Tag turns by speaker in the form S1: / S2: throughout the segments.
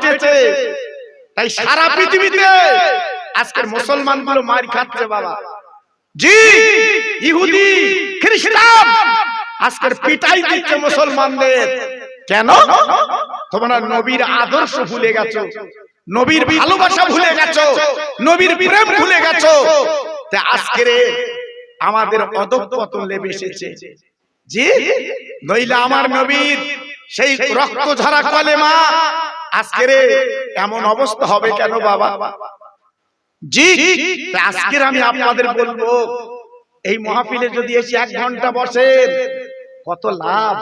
S1: পেটেছে, তাই সারা পৃথিবীতে আজকের মুসলমানগুলো মার খাচ্ছে বাবা। জি, ইহুদি খ্রিস্টান আজকের পিটাই দিচ্ছে মুসলমানদের। কেন? তোমরা নবীর আদর্শ ভুলে গেছো, নবীর ভালোবাসা ভুলে গেছো, নবীর প্রেম ভুলে গেছো। তাই আজকের আমাদের অধঃপতন লেবে এসেছে। জি, নইলে আমার নবীর সেই রক্ত ঝরা কলেমা আজকের এমন অবস্থা হবে কেন বাবা? জি, আজকের আমি আপনাদের বলবো, এই মাহফিলে যদি এসে 1 ঘন্টা বসেন কত লাভ,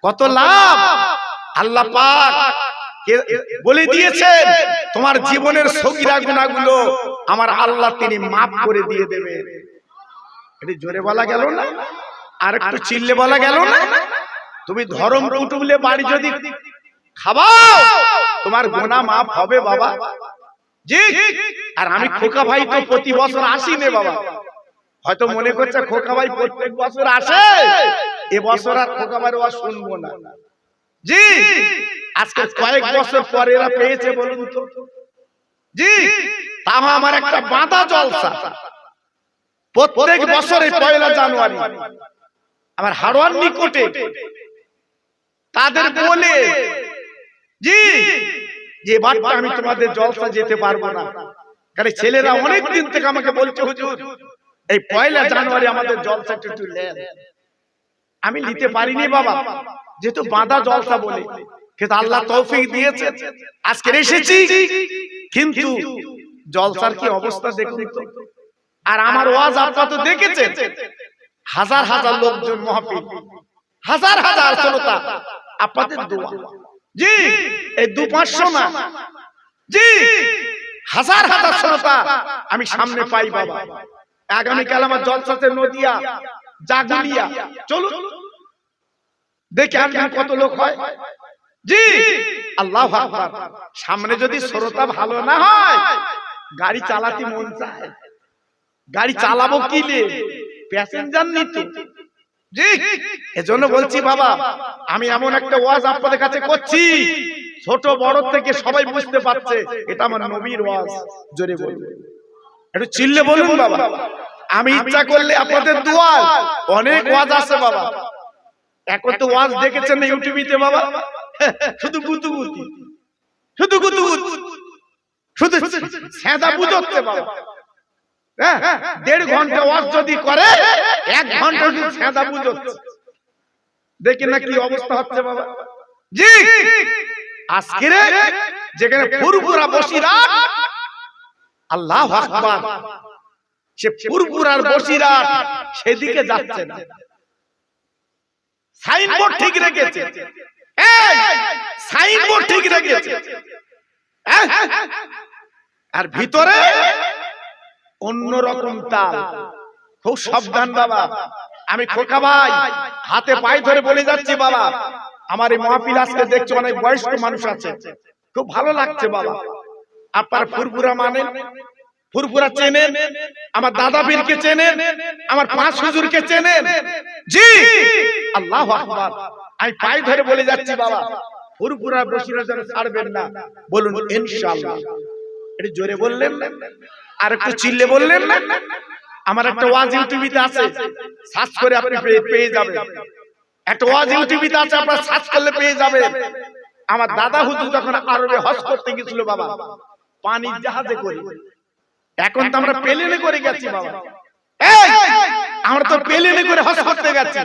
S1: কত লাভ। আল্লাহ পাক বলে দিয়েছেন তোমার জীবনের সগীরা গুনাহগুলো আমার আল্লাহ তিনি মাফ করে দিয়ে দেবেন। এটা জোরে বলা গেল না? আর একটু চিল্লে বলা গেল না? তুমি ধর্ম কুটুমলে বাড়ি যদি খাওয়াও তোমার গুনাহ মাফ হবে বাবা। জি, আর আমি খোকা ভাই তো প্রতি বছর আসি নে বাবা। হয়তো মনে করছে খোকা ভাই প্রত্যেক বছর আসে, এবছর আর খোকা ভাইয়ের ওয়াজ শুনবো না। জি, আজকে কয়েক বছর পরে এরা পেয়েছে বলুন তো। জি, তাও আমার একটা বাঁধা জলসা প্রত্যেক বছরে 1 জানুয়ারি আমার হাড়োয়ার নিকটে তাদের বলে, জি, যে বারটা আমি তোমাদের জলসা যেতে পারবো না, কারণ ছেলেরা অনেক দিন থেকে আমাকে বলছে হুজুর এই 1 জানুয়ারি আমাদের জলসা একটু নেন। আমি নিতে পারিনি বাবা, যেহেতু বাঁধা জলসা বলে, কিন্তু আল্লাহ তৌফিক দিয়েছে আজকে এসেছি। কিন্তু জলসার কি অবস্থা দেখুন তো। আর আমার ওয়াজ আপনারা তো দেখেছেন, হাজার হাজার লোকজন মাহফিল, হাজার হাজার শ্রোতা, আপনাদের দোয়া। জি, এই 200-500 না, জি, হাজার হাজার শ্রোতা আমি সামনে পাই বাবা। আগামীকাল আমার জলসাতে নদিয়া, জাগুলিয়া, চলুন দেখে আসবেন কত লোক হয়। জি, আল্লাহু আকবার। সামনে যদি শ্রোতা ভালো না হয় গাড়ি চালাতে মন চায়, গাড়ি চালাবো কি লে, প্যাসেঞ্জার নিতে। জি, এজন্য বলছি বাবা, আমি এমন একটা ওয়াজ আপনাদের কাছে করছি, ছোট বড় থেকে সবাই বুঝতে পারছে এটা আমার নবীর ওয়াজ। জোরে বলুন, একটু চিল্লে বলুন বাবা। আমি ইচ্ছা করলে আপনাদের দোয়া অনেক ওয়াজ আছে বাবা। এখন তো ওয়াজ দেখেছেন না ইউটিউবে বাবা, শুধু গুতুগুতি, শুধু গুতুগুতি, শুধু সাদা বুঝাচ্ছে বাবা। 1.5 ঘন্টা ওয়াজ যদি করে 1 ঘন্টা শুধু সাদা বুঝাচ্ছে। দেখেন না কি অবস্থা হচ্ছে বাবা। জি, আজকে যেখানে ফুরফুরা বসিরাট, আল্লাহু আকবার, সে ফুরফুরার বসিরাট সেদিকে যাচ্ছে না। সাইনবোর্ড ঠিক রেখেছে, এই সাইনবোর্ড ঠিক রেখেছে, আর ভিতরে অন্যরকম তাল। খুব সাবধান বাবা। আমি খোকা ভাই হাতে পায়ে ধরে বলে যাচ্ছি বাবা, আমার এই মাহফিল আজকে দেখছো অনেক বয়স্ক মানুষ আছে, খুব ভালো লাগছে বাবা। আপনার ফুরফুরা মানেন, ফুরফুরা চেনেন, আমার দাদা পীরকে চেনেন, আমার 5 হুজুরকে চেনেন। জি, আল্লাহু আকবার। আমি পায়ে ধরে বলে যাচ্ছি বাবা, ফুরফুরা বসিরা যেন ছাড়বেন না। বলুন ইনশাআল্লাহ। এটা জোরে বললেন না, আর একটু চিল্লে বললেন না। আমার একটা ওয়াজ ইউটিউবে আছে, সার্চ করে আপনি পেয়ে যাবেন। একটা ওয়াজ ইউটিউবে আছে, আপনারা সার্চ করলে পেয়ে যাবেন। আমার দাদা হুজুর যখন আরবে হজ করতে গিয়েছিল বাবা, পানির জাহাজে করে, এখন তো আমরা প্লেনে করে গেছি বাবা। এই আমরা তো প্লেনে করে হজ করতে গেছি।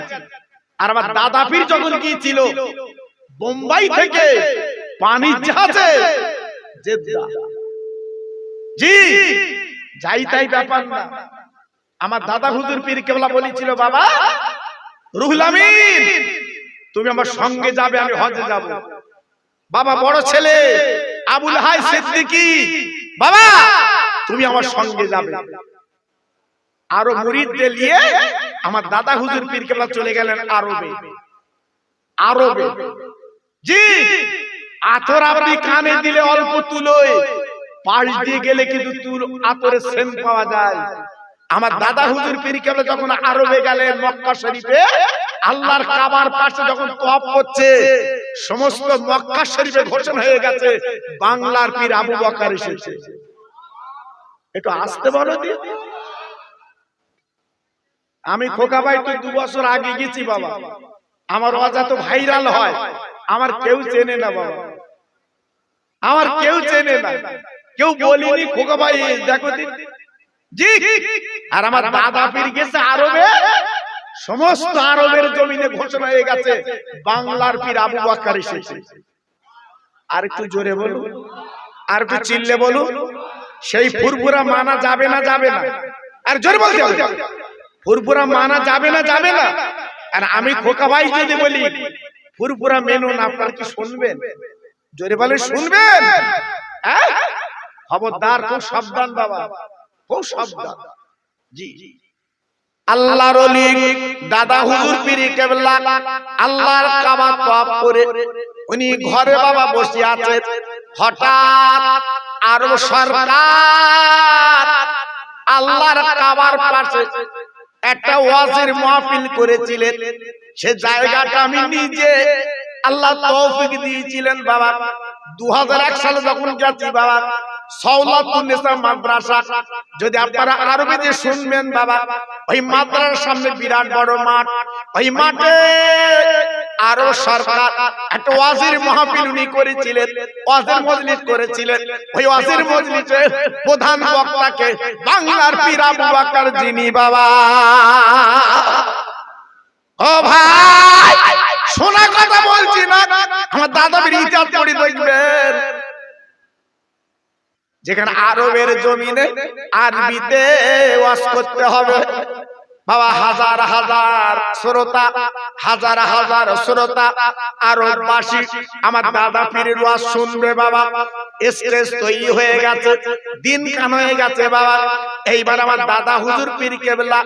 S1: আর আমার দাদা পীর যখন গিয়েছিল বোম্বাই থেকে পানির জাহাজে জেদ্দা। জি, যাই তাই ব্যাপার না। আমার দাদা হুজুর পীর কেবলা বলেছিল বাবা রুহুল আমিন তুমি আমার সঙ্গে যাবে, আমি হজে যাব। বাবা বড় ছেলে আবুল হাই সিদ্দিকী, বাবা তুমি আমার সঙ্গে যাবে। আরো মুরিদদের নিয়ে আমার দাদা হুজুর পীর কেবলা চলে গেলেন আরবে। আরবে, জি, আতর আপনি কানে দিলে অল্প তুলোয়, পাশ দিয়ে গেলে কিন্তু আতরের সেন্ট পাওয়া যায়। আমার দাদা হুজুর পীর কেবলা যখন আরবে গেলেন মক্কা শরীফে, আল্লাহর কাবার পাশে যখন তওয়াফ করছে, সমস্ত মক্কা শরীফে ঘোষণা হয়ে গেছে বাংলার পীর আবু বকর এসেছে। একটু আসতে বলো দি। আমি খোকা ভাই তো 2 বছর আগে গেছি বাবা, আমার ওয়াজ তো ভাইরাল হয়, আমার কেউ চেনে না বাবা, আমার কেউ চেনে না, কেউ বলিনি খোকা ভাই দেখো জি। আর আমার দাদা পীর গেছে আরবে, সমস্ত আরবের জমিনে ঘোষণা হয়ে গেছে বাংলার পীর আবু বকর এসেছে। আর একটু জোরে বলুন, আর একটু চিল্লে বলুন। সেই ফুরফুরা মানা যাবে না, যাবে না? আর জোরে বলতে হবে, ফুরফুরা মানা যাবে না, যাবে না? আর আমি খোকা ভাই যদি বলি ফুরফুরা মেনো না, আপনারা কি শুনবেন? জোরে বলে শুনবেন? খবরদার, খুব সাবধান বাবা, খুব সাবধান। জি, আল্লাহর ওলি দাদা হুজুর পীর কেবলা আল্লাহর কাবা তওয়াফ করে উনি ঘরে বাবা বসে আছেন। হঠাৎ আরব সরকার আল্লাহর কাবার পাশে একটা ওয়াজের মাহফিল করেছিলেন। সে জায়গাটা আমি নিজে আল্লাহ তৌফিক দিয়েছিলেন বাবা। 2001 সালে যখন গেছি বাবা, সাওলাতুন্নেসা মাদ্রাসা, যদি আপনারা আরবিতে শুনবেন বাবা, ওই মাদ্রাসার সামনে বিরাট বড় মাঠ, ওই মাঠে আরো সরকার একটা ওয়াজির মাহফিল উনি করেছিলেন, ওয়াজের মজলিস করেছিলেন। ওই ওয়াজের মজলিসে প্রধান বক্তাকে বাংলার পীর আবু বকর যিনি বাবা। ও ভাই, শোনা কথা বলছি না, আমার দাদা পীর ইতিহাস পড়ে দেখবেন, যেখানে আরবের জমিনে আরবিতে ওয়াজ করতে হবে বাবা। হাজার হাজার শ্রোতা, হাজার হাজার শ্রোতা আরববাসী আমার দাদা পীরের ওয়াজ শুনবে বাবা। স্টেজ তৈরি হয়ে গেছে, দিন কান হয়ে গেছে বাবা। এইবার আমার দাদা হুজুর পীর কেবলা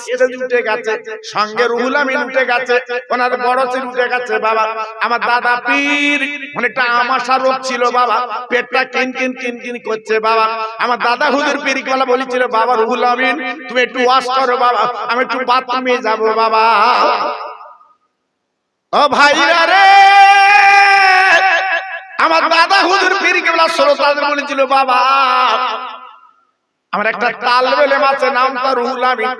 S1: স্টেজ উঠে গেছে, সঙ্গে রুহুল আমিন উঠে গেছে, ওনার বড় ছেলে উঠে গেছে বাবা। আমার দাদা পীর অনেকটা আমাশা রোগ ছিল বাবা, পেটটা কিন কিন কিন কিন করছে বাবা। আমার দাদা হুজুর পীর কেবলা বলেছিল, বাবা রুহুল আমিন তুমি একটু ওয়াজ করো বাবা, আমি একটু বাথরুমে যাব বাবা। ও ভাইরা রে, আমার দাদা হুজুর পীর কেবলা শ্রোতাদের বলেছিল, বাবা আমার একটা তালেব ইলম আছে, নাম তার রুহুল আমিন,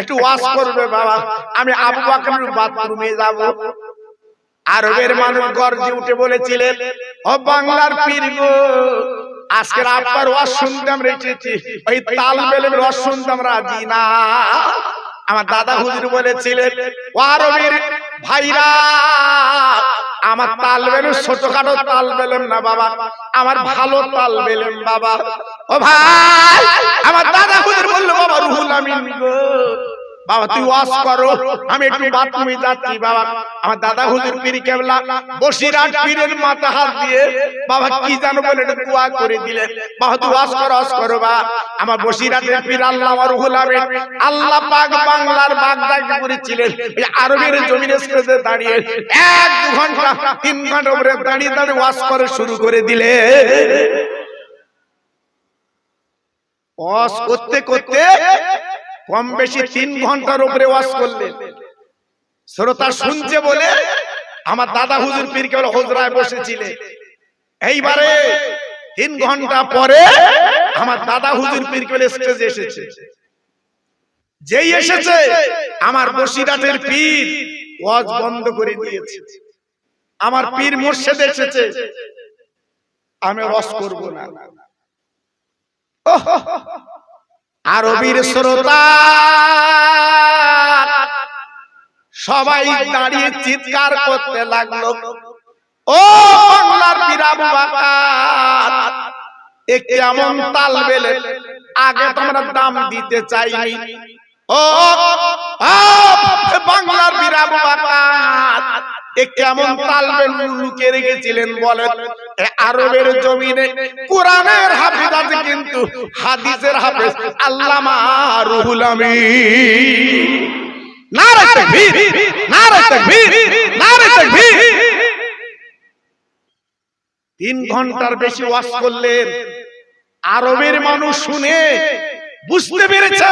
S1: একটু ওয়াজ করবে বাবা, আমি আবু বকরের বাথরুমে যাব। আরবের মানুষ গর্জে উঠে বলেছিলেন, ও বাংলার পীর গো, আজকের আপনার ওয়াজ শুনতে আমরা এসেছি, ওই তালেব ইলমের ওয়াজ শুনতে আমরা রাজি না। আমার দাদা হুজুর বলেছিলেন, ও আরবের ভাইরা, আমার তালেব ইলম ছোটখাটো তালেব ইলম না বাবা, আমার ভালো তালেব ইলম বাবা। ও ভাই, আমার দাদা হুজুর বলল, বাবা রুহুল আমিন গো, বাবা তুই ওয়াজ করো, আমি একটু বাথরুমে যাচ্ছি বাবা। আমার দাদা হুজুর পীর কেবলা বসিরহাট পীরের মাথা হাত দিয়ে বাবা কি জানো বলে একটু দোয়া করে দিলেন, বাবা তুই ওয়াজ করো বাবা। আমার বসিরহাটের পীর আল্লামা রুহুল আমিন আল্লাহ পাক বাংলার বাগদাকে করেছিলেন, এই আরবের জমিনে স্টেজে দাঁড়িয়ে 1-2 ঘন্টা 3 ঘন্টা ধরে দাঁড়িয়ে দাঁড়িয়ে ওয়াজ করে শুরু করে দিলে। ওয়াজ করতে করতে কম বেশি 3 ঘন্টার উপরে ওয়াজ করলেন। শ্রোতা শুনছে বলে আমার দাদা হুজুর পীর কেবলা হুজরায় বসেছিলেন। এইবারে 3 ঘন্টা পরে আমার দাদা হুজুর পীর কেবলা স্টেজে এসেছে। যেই এসেছে আমার বসিরহাটের পীর ওয়াজ বন্ধ করে দিয়েছে। আমার পীর মুর্শিদ এসেছে, আমি ওয়াজ করব না। আরবীর শ্রোতা সবাই দাঁড়িয়ে চিৎকার করতে লাগলো, ও বাংলার পীর আবু বকর, এ কেমন তালেব ইলম, আগে তোমরা দাম দিতে চাইনি। ও বাংলার পীর আবু বকর, এ কেমন তালেব ইলম লুকিয়ে রেখেছিলেন বলেন। আরবের জমিনে কোরআনের হাফেজ আছে, কিন্তু হাদিসের হাফেজ আল্লামা রুহুল আমিন। নারে তাকবীর, নারে তাকবীর, নারে তাকবীর। 3 ঘন্টার বেশি ওয়াজ করলেন। আরবের মানুষ শুনে বুঝতে পেরেছে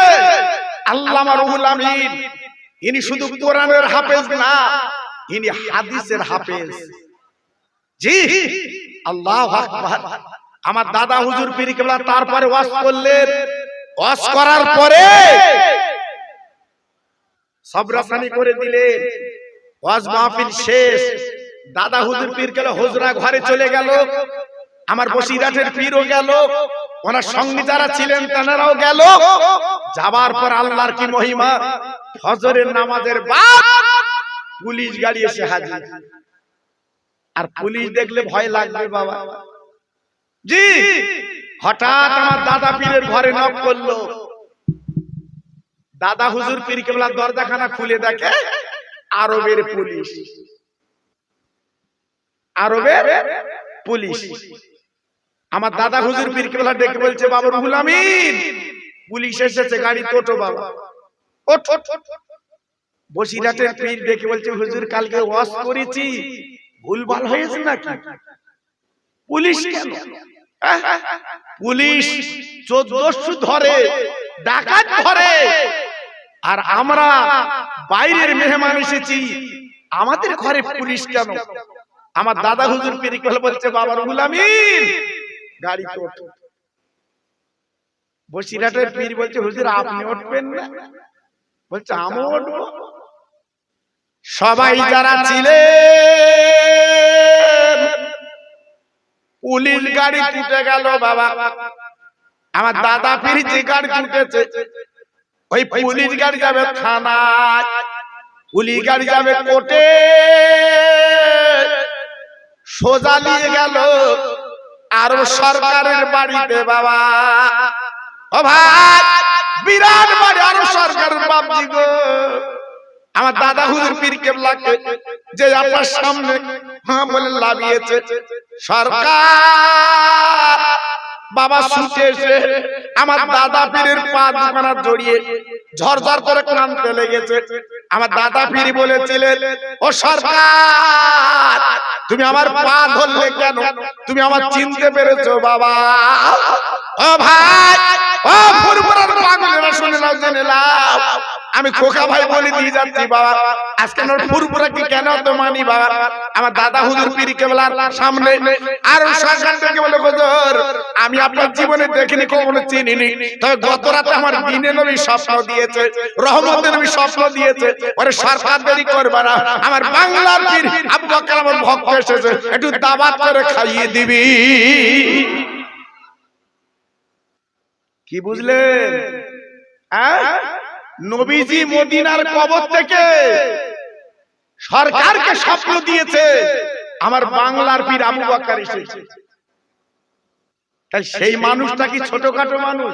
S1: আল্লামা রুহুল আমিন ইনি শুধু কোরআনের হাফেজ না, ইনি হাদিসের হাফেজ। জি আল্লাহু আকবার। আমার দাদা হুজুর পীর কেবলা তারপরে ওয়াজ করলেন। ওয়াজ করার পরে সবরাসানি করে দিলেন। ওয়াজ মাহফিল শেষ। দাদা হুজুর পীর কেবলা হুজরা ঘরে চলে গেল। আমার বসিরহাটের পীরও গেল, ওনার সঙ্গী যারা ছিলেন তারাও গেল। যাবার পর আল্লাহর কি মহিমা, ফজরের নামাজের বাদ পুলিশ গাড়ি এসে হাজির। আর পুলিশ দেখলে ভয় লাগবে বাবা। জি হঠাৎ আমার দাদা পীরের ঘরে নক করলো। দাদা হুজুর পীর কেবলা দরজাখানা খুলে দেখে আরবের পুলিশ। আরবের পুলিশ। আমার দাদা হুজুর পীর কেবলা ডেকে বলছে, বাবা রুহুল আমিন, পুলিশ এসেছে, গাড়ি তোটো বাবা। ওঠ। বসিরহাটের পীর ডেকে বলছে, হুজুর কালকে ওয়াজ করেছি, ভুলভাল হয়েছে নাকি? পুলিশ কেন? পুলিশ 1400 ধরে, ডাকাত ধরে, আর আমরা বাইরের মেহমান এসেছি, আমাদের ঘরে পুলিশ কেন? আমার দাদা হুজুর পীর কেবলা বলছে, বাবা রুহুল আমিন, গাড়ি তোটো। বসিরহাটের পীর বলছে, হুজুর আপনি উঠবেন না? বলছে আমি উঠবো। সবাই যারা ছিলেন পুলিশ গাড়ি ছুটে গেল বাবা। আমার দাদা পীর যে গাড়ি ছুটেছে, ওই পুলিশ গাড়ি যাবে থানায়, পুলিশ গাড়ি যাবে কোর্টে, সোজা নিয়ে গেল আরো সরকারের বাড়িতে বাবা। ও ভাই, বিরাট বাড়ি আরো সরকারের বাপজি গো। আমার দাদা হুজুর পীর কেবলাকে যে আপনার সামনে হ্যাঁ বলে লাভিয়েছে সরকার বাবা, ছুটে এসে আমার দাদা পীরের পা দুখানা জড়িয়ে ঝরঝর করে কাঁদতে লেগেছে। আমার দাদা পীর বলেছিলেন, ও সরকার তুমি আমার পা ধরলে কেন? তুমি আমার চিনতে পেরেছো বাবা? ও ভাই, ও ফুরফুরার পাগলেরা শুনে নাও, জেনে নাও, আমি খোকা ভাই বলে দিয়ে যাচ্ছি বাবা, আজকে আমার ফুরফুরা কি কেন তো মানি বাবা। আমার দাদা হুজুর পীর কেবলার সামনে আর সরকার থেকে বলে, হুজুর আমি আপনার জীবনে দেখিনি, কখনো চিনিনি, তবে গত রাতে আমার দিনে নবী স্বপ্ন দিয়েছে, রহমতের নবী স্বপ্ন দিয়েছে, ওরে সরকার দেরি করবে না, আমার বাংলার পীর আবু বকর আমার ভক্ত এসেছে, একটু দাওয়াত করে খাইয়ে দিবি। কি বুঝলেন? নবীজি মদিনার কবর থেকে সরকারকে স্বপ্ন দিয়েছে, আমার বাংলার পীর আবু বকর এসেছে। তাই সেই মানুষটা কি ছোটখাটো মানুষ?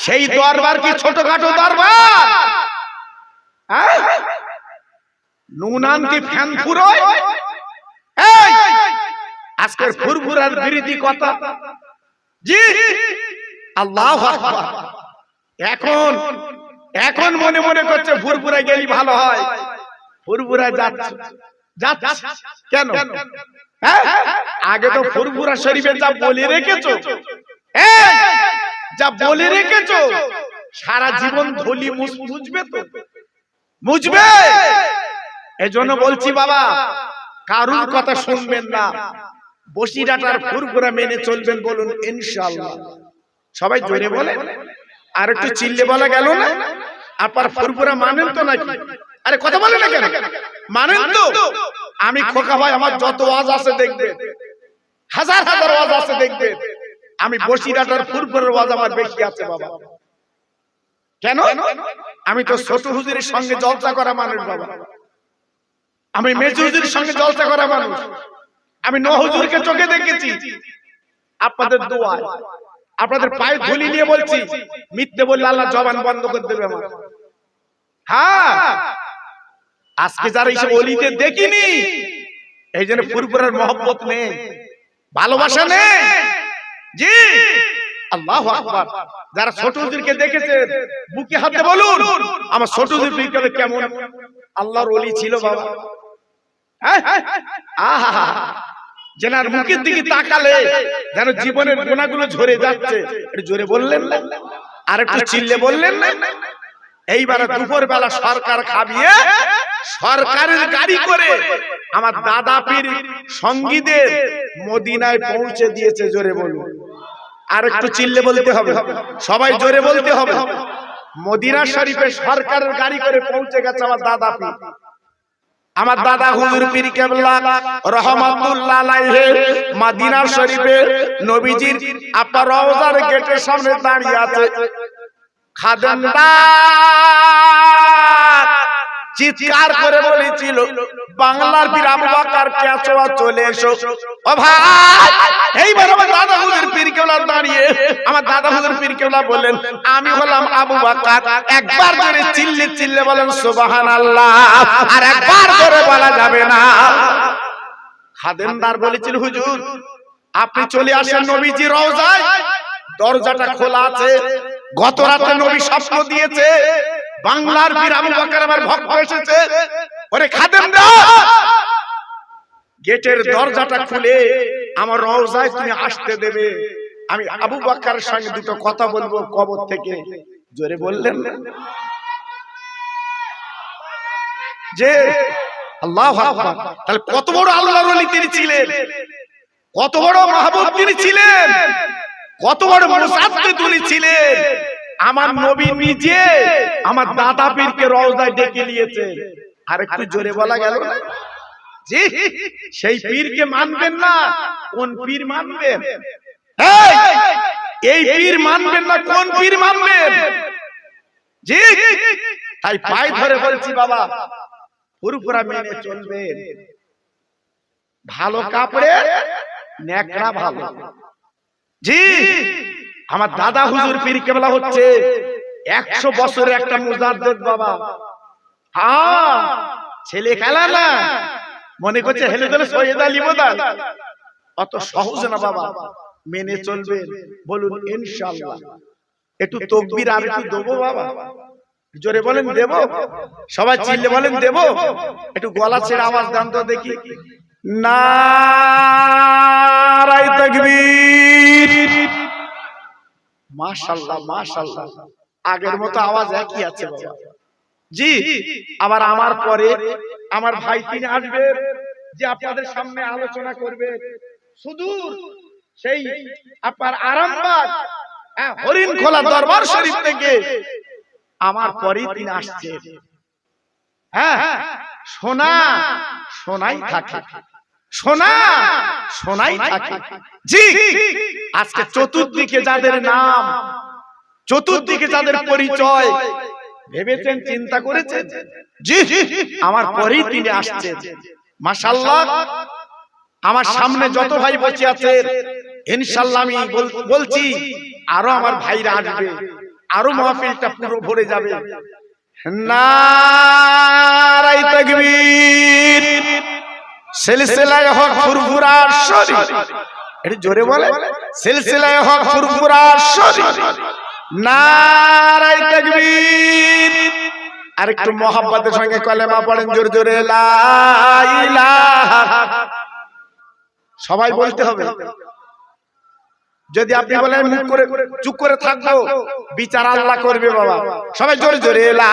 S1: সেই দরবার কি ছোটখাটো দরবার? নুনান কি ফ্যান ফুরোয়? আজকের ফুরফুরার বিরোধী কথা। জি আল্লাহু আকবার। এখন এখন মনে মনে করছে ফুরফুরা গেলি ভালো হয়। ফুরফুরা যাচ্ছে কেন? আগে তো ফুরফুরা শরীফে যা বলে রেখেছো, যা বলে রেখেছো, সারা জীবন ধলি মুছবে তো? মুছবে? এজন্য বলছি বাবা, কারুর কথা শুনবেন না, বসিরহাটার ফুরফুরা মেনে চলবেন। বলুন ইনশাআল্লাহ। সবাই জোরে বলে, আর একটু চিল্লে বলা গেল না? আপনার ফুরফুরা মানেন তো নাকি? আরে কথা বলে না কেন? মানেন তো? আমি খোকা ভাই, আমার যত ওয়াজ আছে দেখবেন, হাজার হাজার ওয়াজ আছে দেখবেন, আমি বসিরহাটার ফুরফুরার ওয়াজ আমার বেশি আছে বাবা। কেন? আমি তো ছোট হুজুরের সঙ্গে জলসা করা মানুষ বাবা, আমি মেজু হুজুরের সঙ্গে জলসা করা মানুষ, আমি ন হুজুরকে চোখে দেখেছি। আপনাদের দোয়ায়, আপনাদের পায়ে ধুলি নিয়ে বলছি, মিথ্যে বললে আল্লাহ জবান বন্ধ করে দেবে আমার। হ্যাঁ, আজকে যারা এইসব ওলিদের দেখিনি, এই জন্য ফুরফুরার মহব্বত নেই, ভালোবাসা নেই। জি আল্লাহু আকবার। যারা ছোট হুজুরকে দেখেছেন বুকে হাতে বলুন, আমার ছোট হুজুর কেমন আল্লাহর ওলি ছিল বাবা। আহা, যেনার মুখের দিকে তাকালে যেন জীবনের গুনাহগুলো ঝরে যাচ্ছে। একটু জোরে বললেন না? আর একটু চিল্লে বললেন না? এইবার দুপুর বেলা সরকার খাবিয়ে সরকারের গাড়ি করে আমার দাদা পীর সঙ্গীদের মদিনায় পৌঁছে দিয়েছে। জোরে বলুন, আর একটু চিল্লে বলতে হবে, সবাই জোরে বলতে হবে। মদিনা শরীফে সরকারের গাড়ি করে পৌঁছে গেছে আমার দাদা পীর। আমার দাদা হুজুর পীর কেবলা রহমাতুল্লাহ আলাইহি মদিনা শরীফে নবীজির আপনার রওজার গেটের সামনে দাঁড়িয়ে আছে। খাদেমদার চিৎকার করে বলেছিল, বাংলার পীর আবু বকর কেচোয়া চলে এসো। ও ভাই, এইবার আমার দাদা হুজুর পীর কেবলা দাঁড়িয়ে, আমার দাদা হুজুর পীর কেবলা বলেন, আমি হলাম আবু বকর। একবার জোরে চিল্লে চিল্লে বলেন সুবহানাল্লাহ, আর একবার জোরে বলা যাবে না। খাদেমদার বলেছিল, হুজুর আপনি চলে আসেন নবীজি রওজায়, দরজাটা খোলা আছে। গত রাতে নবী স্বপ্ন দিয়েছে, বাংলার পীর আবু বকর আমার ভক্ত এসেছে। ওরে খাদেমদার, গেটের দরজাটা খুলে আমার রওজায় তুমি আসতে দেবে, আমি আবু বকরের সঙ্গে দুটো কথা বলবো কবর থেকে। জোরে বললেন যে আল্লাহু আকবার। তাহলে কত বড় আল্লাহর ওলি তিনি ছিলেন, কত বড় মাহবুব তিনি ছিলেন, কত বড় মুসাদ্দিদ তিনি ছিলেন। আমার নবী নিজে আমার দাদা পীরকে রওজায় ডেকে নিয়েছে। আর একটু জোরে বলা গেল না? জি, সেই পীরকে মানবেন না, কোন পীর মানবেন? এই পীর মানবেন না, কোন পীর মানবেন? জি, তাই পায়ে ধরে বলছি বাবা, পুরোপুরা মেনে চলবেন। ভালো কাপড়ে নেকড়া ভালো। জি, আমার দাদা হুজুর পীর কেবলা হচ্ছে 100 বছরের একটা মুজাদ্দিদ বাবা। হ্যাঁ, ছেলে খেলা না, মনে করছে হেলে দিলে সৈয়দ আলী বোদাল, অত সহজ না বাবা। মেনে চলবেন, বলুন ইনশাআল্লাহ। একটু তাকবীর আর একটু দেবো বাবা, জোরে বলেন দেব, সবাই চিল্লে বলেন দেব। একটু গলা ছেড়ে আওয়াজ দেন তো দেখি, নারায়ে তাকবীর। মাশাআল্লাহ মাশাআল্লাহ, আগের মতো আওয়াজ একই আছে বাবা। জি, আবার আমার পরে আমার ভাই তিনি আসবে, যে আপনাদের সামনে আলোচনা করবে সুদূর সেই আপনার আরামবাগ হরিণখোলা দরবার শরীফ থেকে। আমার পরেই তিনি আসছে। হ্যাঁ, সোনা সোনাই থাকে, সোনা সোনাই থাকে। জি, আজকে চতুর্দিকে যাদের নাম, চতুর্দিকে যাদের পরিচয়, ভেবেছেন, চিন্তা করেছেন? জি, আমার পরেই তিনি আসছেন। মাশাআল্লাহ, আমার সামনে যত ভাই বসে আছে ইনশাআল্লাহ আমি বলছি আরো আমার ভাইরা আসবে, আরো মাহফিলটা পুরো ভরে যাবে। নারায়ে তাকবীর। সিলসিলায়ে হক ফুরফুরা শরীফ, একটু জোরে বলে, সিলসিলায়ে হক ফুরফুরা শরীফ। নারায়ে তাকবীর। আর একটু মোহাব্বতের সঙ্গে কলেমা পড়েন জোরে জোরে, লা ইলাহা। সবাই বলতে হবে। যদি আপনি বলেন মুখ করে চুপ করে থাকবো, বিচার আল্লাহ করবে বাবা। সবাই জোরে জোরে লা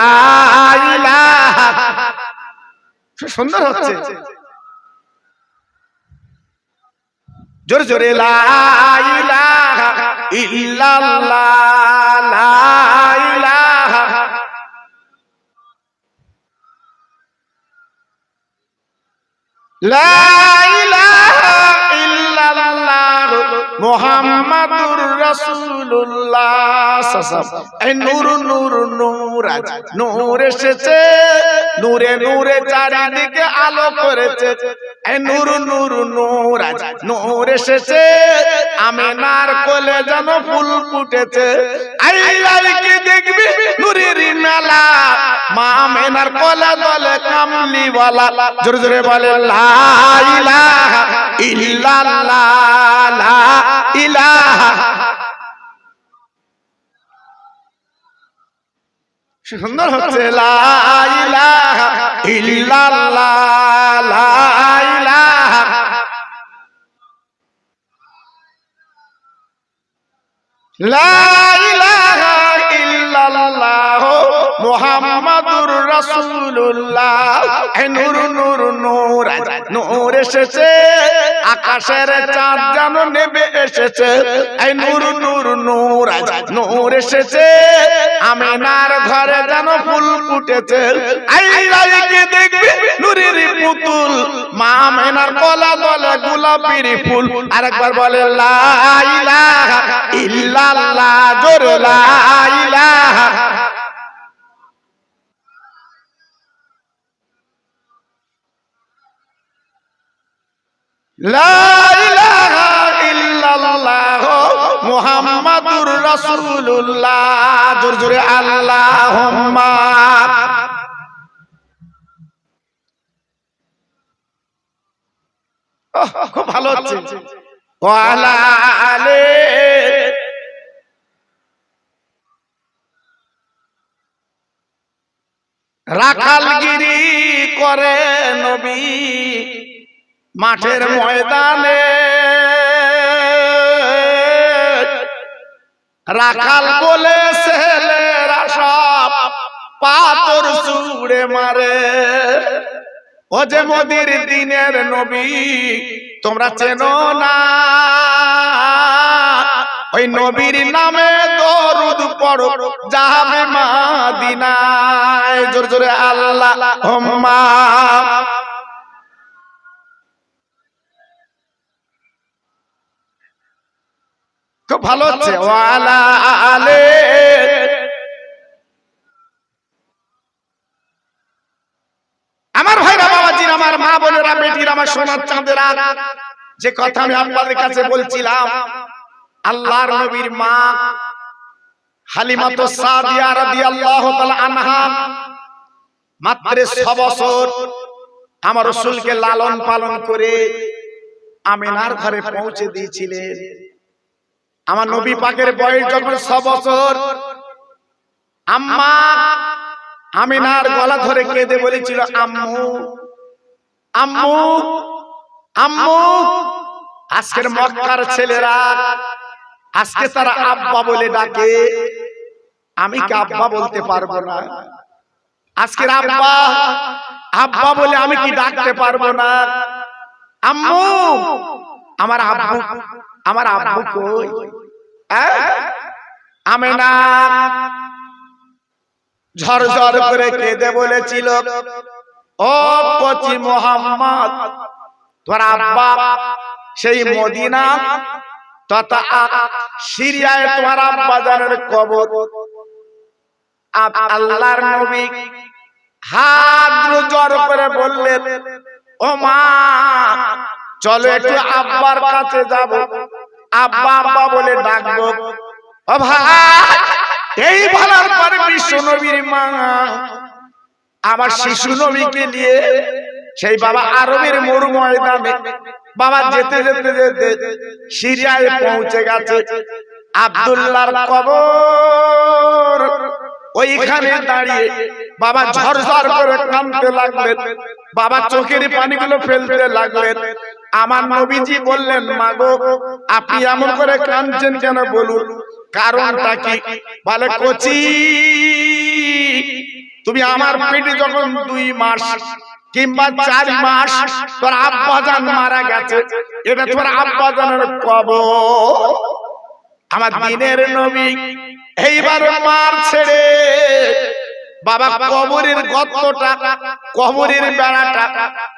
S1: ইলাহা। সুন্দর হচ্ছে, জোরে জোরে লা ইলাহা ইল্লাল্লাহ, লা ইলাহা লা ইলাহা ইল্লাল্লাহ মুহাম্মাদুর রাসূলুল্লাহ। এই নূর নূর নূর, আজ নূর এসেছে, নূরে নূরে চারিদিকে আলো করেছে। এই নূর নূর নূর, আজ নূর এসেছে, আমিনার কোলে যেন ফুল ফুটেছে। আই কি দেখবি নূরের মেলা, মা আমিনার কোলে দলে কামলিওয়ালা। জোরে জোরে বলে লা ইলাহা ইল্লাল্লাহ, লা ইলাহা। সুন্দর হচ্ছে, লা ইলাহা ইল্লাল্লাহ, লা ইলাহা। লা ইলাহা ইল্লাল্লাহ মুহাম্মাদুর রাসূলুল্লাহ। এই নূর নূর নূর নূর এসেছে, আকাশের চাঁদ যেন নেমে এসেছে। এই নূর নূর নূর নূর এসেছে, আমিনার ঘরে যেন ফুল ফুটেছে। এই রাইকে দেখবি নূরের পুতুল, মা আমিনার গলা গলা গোলাপির ফুল। আরেকবার বলে লা ইলাহা ইল্লাল্লাহ, জোরে লা ইলাহা। লা ইলাহা ইল্লাল্লাহ মুহাম্মাদুর রাসূলুল্লাহ। জোরে জোরে আল্লাহুম্মা। খুব ভালো হচ্ছে। ওয়ালা আলে রাখালগিরি করে নবী মাঠের ময়দানে। রাখাল বলে ছেলেরা সব পাথর ছুঁড়ে মারে। ও যে মদির দিনের নবী তোমরা চেনো না, ওই নবীর নামে দরুদ পড়ো যাবে মদিনায়। জোরে জোরে আল্লাহুম্মা। খুব ভালো হচ্ছে। ওয়ালা আলে। আমার ভাইরা, বাবাজির, আমার মা বোনেরা, বেটির, আমার সোনার চাঁদেরা, যে কথা আমি আপনাদের কাছে বলছিলাম, আল্লাহর নবীর মা হালিমাতুস সাদিয়া রাদিয়াল্লাহু তাআলা আনহা মাত্র 6 বছর আমার রাসূলকে লালন পালন করে আমিনার ঘরে পৌঁছে দিয়েছিলেন। আমার নবী পাকের বয়স যখন 6 বছর, আম্মা আমিনার গলা ধরে কেঁদে বলেছিল, আম্মু আম্মু আম্মু। আজকের মক্কার ছেলেরা আজকে তারা আব্বা বলে ডাকে, আমি কি আব্বা বলতে পারবো না? আজকের আব্বা আব্বা বলে আমি কি ডাকতে পারবো না? আম্মু, আমার আব্বু, আমার আব্বু কই? আমিনা ঝরঝর করে কেঁদে বলেছিল, ও কচি মুহাম্মদ, তোর আব্বা সেই মদিনা তথা সিরিয়ায় তোমার আব্বা জানের কবর। আল্লাহর নবী হাত জোর করে বললেন, ও মা চলো একটু আব্বার কাছে যাব, আব্বা আব্বা বলে ডাকবো। ও ভাই, এই বলার পরে বিশ্ব নবীর মা আমার শিশু নবীকে নিয়ে সেই বাবা আরবের মরু ময়দানে বাবা যেতে যেতে যেতে সিরিয়ায় পৌঁছে গেছে। আব্দুল্লাহর কবর ওইখানে দাঁড়িয়ে বাবা ঝরঝর করে কাঁদতে লাগলেন, বাবা চোখের পানিগুলো ফেলতে লাগলেন। আমার নবীজি বললেন, মা গো আপনি এমন করে কাঁদছেন কেন, বলুন কারণটা কি? বলে, কচি তুমি আমার পেটে যখন 2 মাস কিংবা 4 মাস তোর আব্বাজান মারা গেছে, এটা তোর আব্বাজানের কবর। আমার দিনের নবী এইবার মার ছেড়ে বাবা কবরের গর্তটা, কবরের বেড়াটা,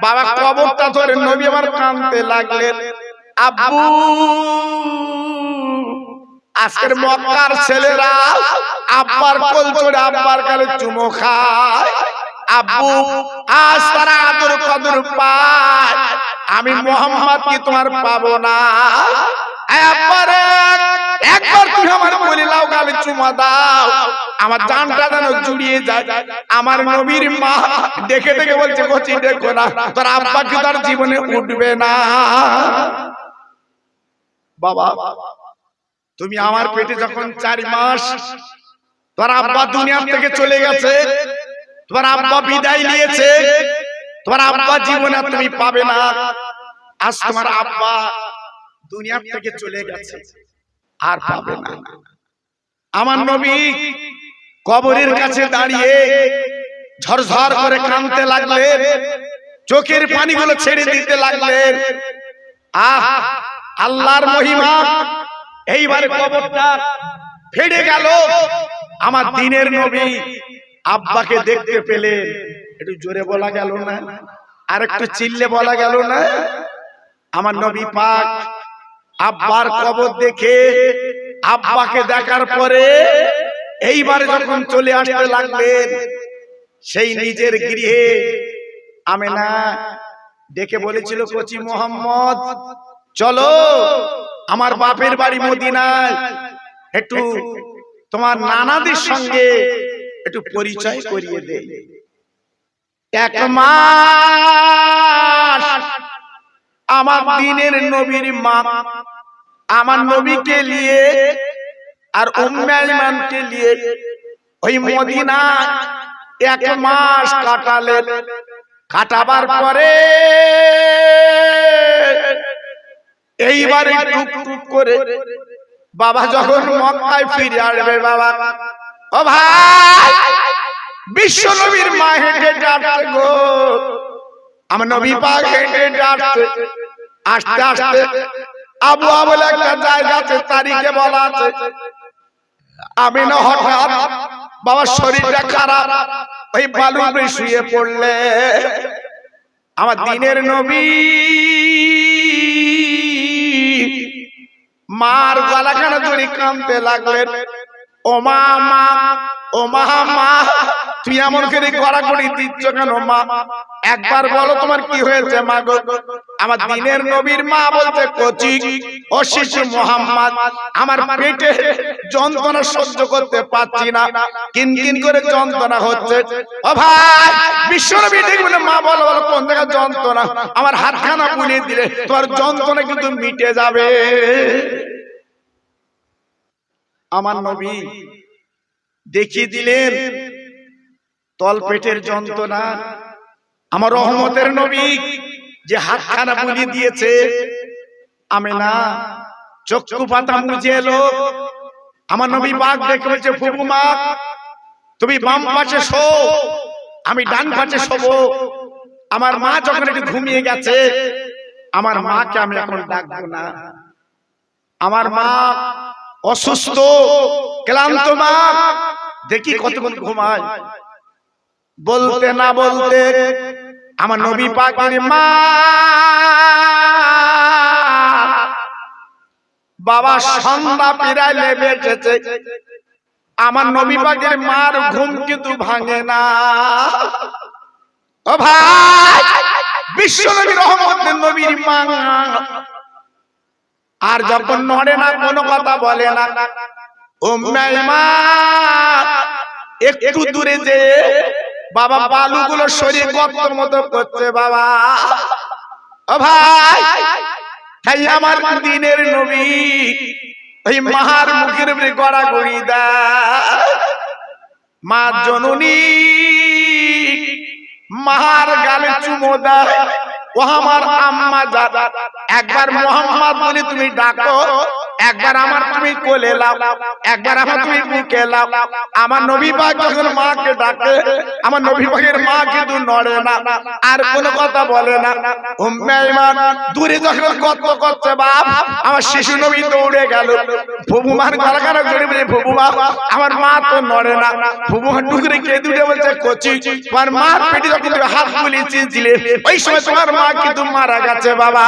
S1: বাবা কবরটা ধরে নবী আমার কাঁদতে লাগলেন। আব্বু, আজকের মক্কার ছেলেরা আব্বার কোল ধরে আব্বার গালে চুমো খায়। আব্বু, আজ তারা আদর কদর পায়, আমি মুহাম্মদ কি তোমার পাবো না? একবার তুমি আমার কোলে লাও, গালে চুমা দাও, আমার জানটা যেন জুড়িয়ে যায়। আমার নবীর মা দেখে দেখে বলছে, কচি দেখো না, তোর আব্বা কি তার জীবনে উঠবে না? বাবা তুমি আমার পেটে যখন 4 মাস, তোর আব্বা দুনিয়া থেকে চলে গেছে, তোমার আব্বা বিদায় নিয়েছে, তোমার আব্বা জীবনে তুমি পাবে না। আজ তোমার আব্বা দুনিয়া থেকে চলে গেছে, আর পাবে না। আমার নবী কবরের কাছে দাঁড়িয়ে ঝরঝর করে কাঁদতে লাগলেন, চোখের পানিগুলো ছেড়ে দিতে লাগলেন। আল্লাহর মহিমা! এইবার কবরটা ফেটে গেল। আমার দ্বীনের নবী আব্বাকে দেখতে পেলেন। একটু জোরে বলা গেল না? আর একটু চিল্লে বলা গেল না? আমার নবী পাক আব্বার কবর দেখে, আব্বাকে দেখার পরে এইবার যখন চলে আসতে লাগলেন, সেই নিজের গৃহে আমেনা ডেকে বলেছিল, কচি মোহাম্মদ, চলো আমার বাপের বাড়ি মদিনায়, একটু তোমার নানাদের সঙ্গে একটু পরিচয় করিয়ে দে। 1 মাস আমার দ্বীনের নবীর মা আমার নবীকে নিয়ে আর উম্মে আইমানকে নিয়ে ওই মদিনা 1 মাস কাটালেন। কাটাবার পরে এইবারে টুকটুক করে বাবা যখন মক্কায় ফিরে আসবে, বাবা ও ভাই, বিশ্ব নবীর মা হেঁটে যাচ্ছে গো, আমার নবী পাক হেঁটে যাচ্ছে। আস্তে আস্তে আবু বলে একটা জায়গা আছে, তারিখে বলা আছে। আমি না হঠাৎ বাবার শরীরটা খারাপ, ওই বালুতে শুয়ে পড়লে আমার দ্বীনের নবী মার গলাখানা ধরে কাঁদতে লাগলেন। ও মা, মা, ও মা, মা, তুই এমন করে গড়াগড়ি দিচ্ছ কেন মা? একবার বলো তোমার কি হয়েছে মা গো? আমার দ্বীনের নবীর মা বলতে, কচি ও শিশু মোহাম্মদ, আমার পেটে যন্ত্রণা সহ্য করতে পারছি না, কিনকিন করে যন্ত্রণা হচ্ছে। ও ভাই, বিশ্বনবী দেখবেন মা বলো, বলো কোন জায়গায় যন্ত্রণা? আমার হাতখানা বুলিয়ে দিলে তোমার যন্ত্রণা কিন্তু মিটে যাবে। আমার নবী দেখিয়ে দিলেন তল পেটের যন্ত্রণা। আমার রহমতের নবী যে হাতখানা বুলিয়ে দিয়েছে, আমেনা চক্ষু পাতা মুছে এলো। আমার নবী পাক দেখে বলছে, ফুফু মা, তুমি বাম পাশে শো, আমি ডান পাশে শোবো। আমার মা যখন একটু ঘুমিয়ে গেছে, আমার মাকে আমি এখন ডাকবো না। আমার মা অসুস্থ, ক্লান্ত মা, দেখি কতক্ষণ ঘুমায়। বলতে না বলতে আমার নবী পাকের মা বাবা সন্ধ্যা প্রায় লেবে এসেছে, আমার নবী পাকের মার ঘুম কিন্তু ভাঙে না। ও ভাই, বিশ্ব নবী রহমতের নবীর মা আর যখন নড়ে না, কোনো কথা বলে না, উম্মে আইমান একটু দূরে যে বাবা বালুগুলো শরীর গর্ত মতো করছে বাবা। ও ভাই, তাই আমার দ্বীনের নবী ওই মার মুখের উপরে গড়াগড়ি দেয়। মা জননী মার গালে চুমো দেয়। ও আমার আম্মা জান, একবার মোহাম্মদ বলে তুমি ডাকো, একবার আমার তুমি কোলে লাও, একবার আমার তুমি বুকে লাও। আমার নবী পাক যখন মাকে ডাকে, আমার নবী পাকের মা কিন্তু নড়ে না, আর কোনো কথা বলে না। উম্মে আইমান দূরে যখন কত করছে বাপ, আমার শিশু নবী দৌড়ে গেল। ফুফুমার গলাখানা ধরে বলে, ফুফুমা, আমার মা তো নড়ে না। ফুফুমা টুকরে কেঁদে উঠে বলছে, কচি, তোমার মার পেটে যখন তুমি হাত বুলিয়েছিলে, ওই সময় তোমার মা কিন্তু মারা গেছে বাবা।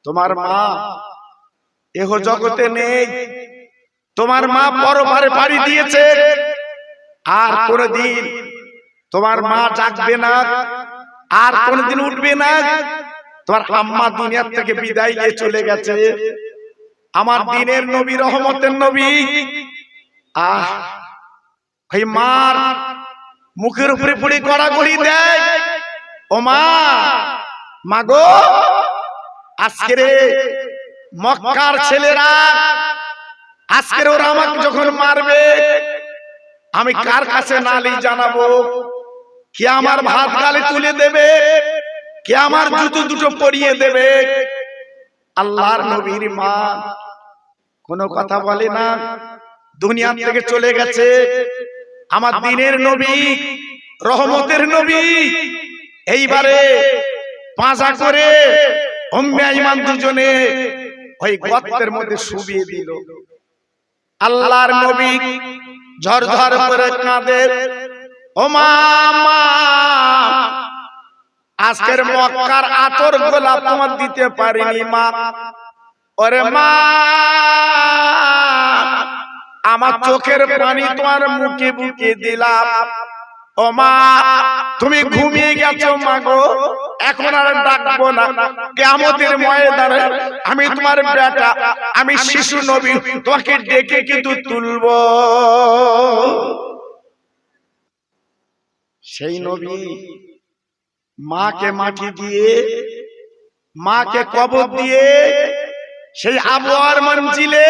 S1: তোমার মা এহ জগতে নেই, তোমার মা পরপারে পাড়ি দিয়েছে, আর কোনদিন তোমার মা জাগবে না, আর কোনদিন উঠবে না। তোমার আম্মা দুনিয়ার থেকে বিদায় নিয়ে চলে গেছে। আমার দ্বীনের নবী, রহমতের নবী, ওই মার মুখের উপরে পড়ে গড়াগড়ি দেয়। ও মা, মাগো, আজকে রে মক্কার ছেলেরা, আজকে ওরা আমাকে যখন মারবে, আমি কার কাছে নালিশ জানাবো? কে আমার ভাত গালে তুলে দেবে? কে আমার জুতো দুটো পরিয়ে দেবে? আল্লাহর নবীর মা কোনো কথা বলে না, দুনিয়া থেকে চলে গেছে। আমার দ্বীনের নবী, রহমতের নবী এইবারে পাঁজা করে উম্মে আইমান দুজনে ওই গর্তের মধ্যে শুবিয়ে দিল। আল্লাহর নবী ঝরঝর করে কাঁদে, ও মা, আজকের মক্কার আতর গোলাপ তোমার দিতে পারিনি মা। ওরে মা, আমার চোখের পানি তোমার মুখে বুকে দিলাম। ও মা, তুমি ঘুমিয়ে গেছো মা গো, এখন আর ডাকবো না। কিয়ামতের ময়দানে আমি তোমার বেটা, আমি শিশু নবী, তোমাকে ডেকে কিন্তু তুলবো। সেই নবী মাকে মাটি দিয়ে, মাকে কবর দিয়ে, সেই আবওয়ার মঞ্জিলে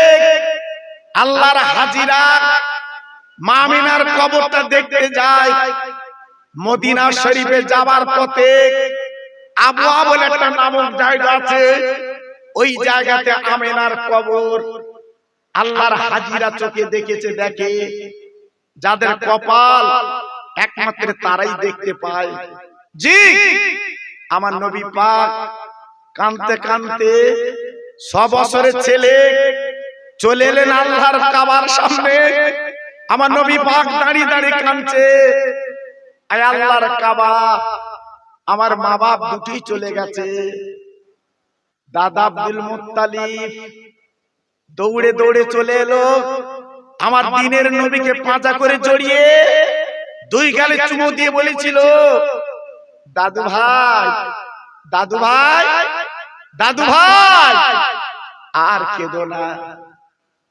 S1: আল্লাহর হাজিরা মা আমিনার কবরটা দেখতে যায়। মদিনা শরীফে যাবার পথে আবওয়া বলে একটা নামক জায়গা আছে, ওই জায়গাতে আমিনার কবর। আল্লাহর হাজিরা চোখে দেখেছে, দেখে যাদের কপাল একমাত্র তারাই দেখতে পায়। জি, আমার নবী পাক কাঁদতে কাঁদতে 6 বছরের ছেলে চলে এলেন আল্লাহর কাবার সামনে। আমার নবী পাক দাঁড়িয়ে দাঁড়িয়ে কাঁদছে, আয় আল্লাহর কাবা, আমার মা বাপ দুটি চলে গেছে। দাদা আব্দুল মুত্তালিব দৌড়ে দৌড়ে চলে এলো, আমার দ্বীনের নবীকে পাঁজা করে জড়িয়ে 2 গালে চুমু দিয়ে বলেছিল, দাদু ভাই, দাদু ভাই, দাদু ভাই, আর কেঁদো না।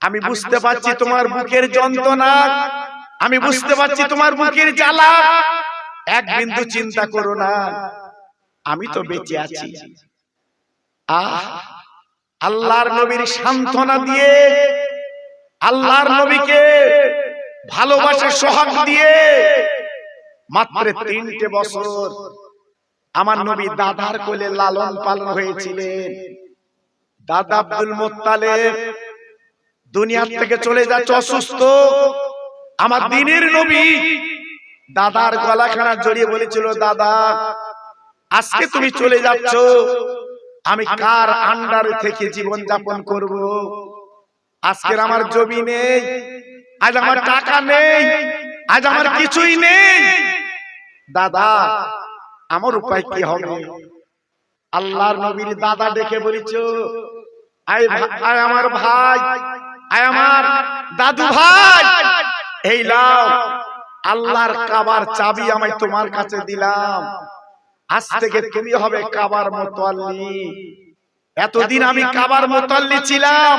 S1: আমি বুঝতে পারছি তোমার বুকের যন্ত্রণা, আমি বুঝতে পারছি তোমার বুকের জ্বালা। এক বিন্দু চিন্তা করো না, আমি তো বেঁচে আছি। আল্লাহর নবীর সান্ত্বনা দিয়ে, আল্লাহর নবীকে ভালোবাসা সোহাগ দিয়ে মাত্র 3টে বছর আমার নবী দাদার কোলে লালন পালন হয়েছিলেন। দাদা আব্দুল মুত্তালিব দুনিয়া থেকে চলে যাচ্ছে অসুস্থ। আমার দ্বীনের নবী দাদার গলাখানা জড়িয়ে বলেছিল, দাদা আজকে তুমি চলে যাচ্ছ, আমি কার আন্ডারে থেকে জীবন যাপন করব? আজকের আমার জমি নেই, আজ আমার টাকা নেই, আজ আমার কিছুই নেই। দাদা আমার উপায় কি হবে? আল্লাহর নবীর দাদা ডেকে বলেছ, আয় আমার ভাই, আয় আমার দাদু ভাই, এই লাও আল্লাহর কাবার চাবি আমি তোমার কাছে দিলাম, আজ থেকে তুমি হবে কাবার মুতাল্লি। এতদিন আমি কাবার মুতাল্লি ছিলাম,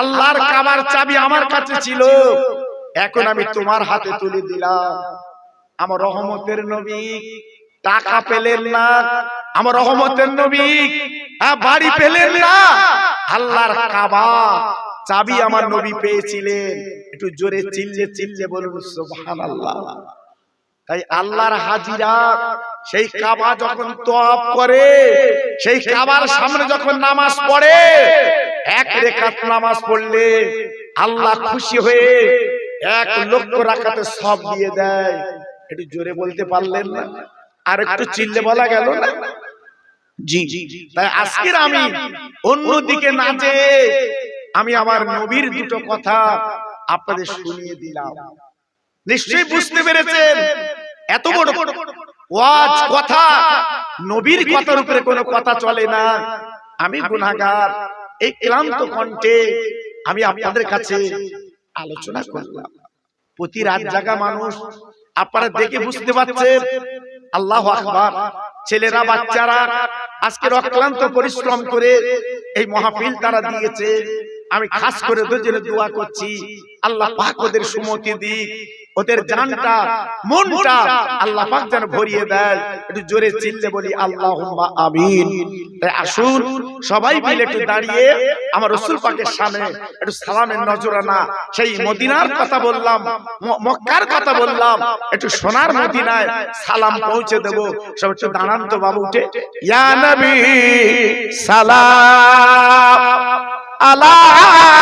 S1: আল্লাহর কাবার চাবি আমার কাছে ছিল, এখন আমি তোমার হাতে তুলে দিলাম। আমার রহমতের নবী টাকা পেলেন না, আমার রহমতের নবী বাড়ি পেলেন না, আল্লাহর কাবা চাবি আমার নবী পেয়েছিলেন। একটু জোরে চিল্লে চিল্লে বলুন সুবহানাল্লাহ। তাই আল্লাহর হাজিরা সেই কাবা যখন তওয়াফ করে, সেই কাবার সামনে যখন নামাজ পড়ে, 1 রাকাত নামাজ পড়লে আল্লাহ খুশি হয়ে 1 লক্ষ রাকাতে সওয়াব দিয়ে দেয়। একটু জোরে বলতে পারলেন না? আর একটু চিল্লে বলা গেল না? জি, তাই আজকের আমি অন্যদিকে না যে আমি আমার নবীর দুটো কথা আপনাদের শুনিয়ে দিলাম। নিশ্চয়ই বুঝতে পেরেছেন এত বড় ওয়াজ কথা, নবীর কথার উপরে কোনো কথা চলে না। আমি গুনাহগার, এই ক্লান্ত কণ্ঠে আমি আপনাদের কাছে আলোচনা করলাম। প্রতি রাত জাগা মানুষ, আপনারা দেখে বুঝতে পারছেন। আল্লাহু আকবার। ছেলেরা বাচ্চারা আজকে অক্লান্ত পরিশ্রম করে এই মাহফিল তারা দিয়েছে। আমি খাস করে ওদের জন্য দোয়া করছি, আল্লাহ পাক ওদের সুমতি দিক, ওদের জানটা মনটা আল্লাহ পাক যেন ভরিয়ে দেয়। একটু জোরে চিল্লে বলি আল্লাহুম্মা আমিন। তাই আসুন সবাই মিলে একটু দাঁড়িয়ে আমার রাসূল পাকের সামনে একটু সালামের নজরানা, সেই মদিনার কথা বললাম, মক্কার কথা বললাম, একটু সোনার মদিনায় সালাম পৌঁছে দেব। সব একটু দাঁড়ান তো বাবু, উঠে ইয়া নবী সালাম আলাইকা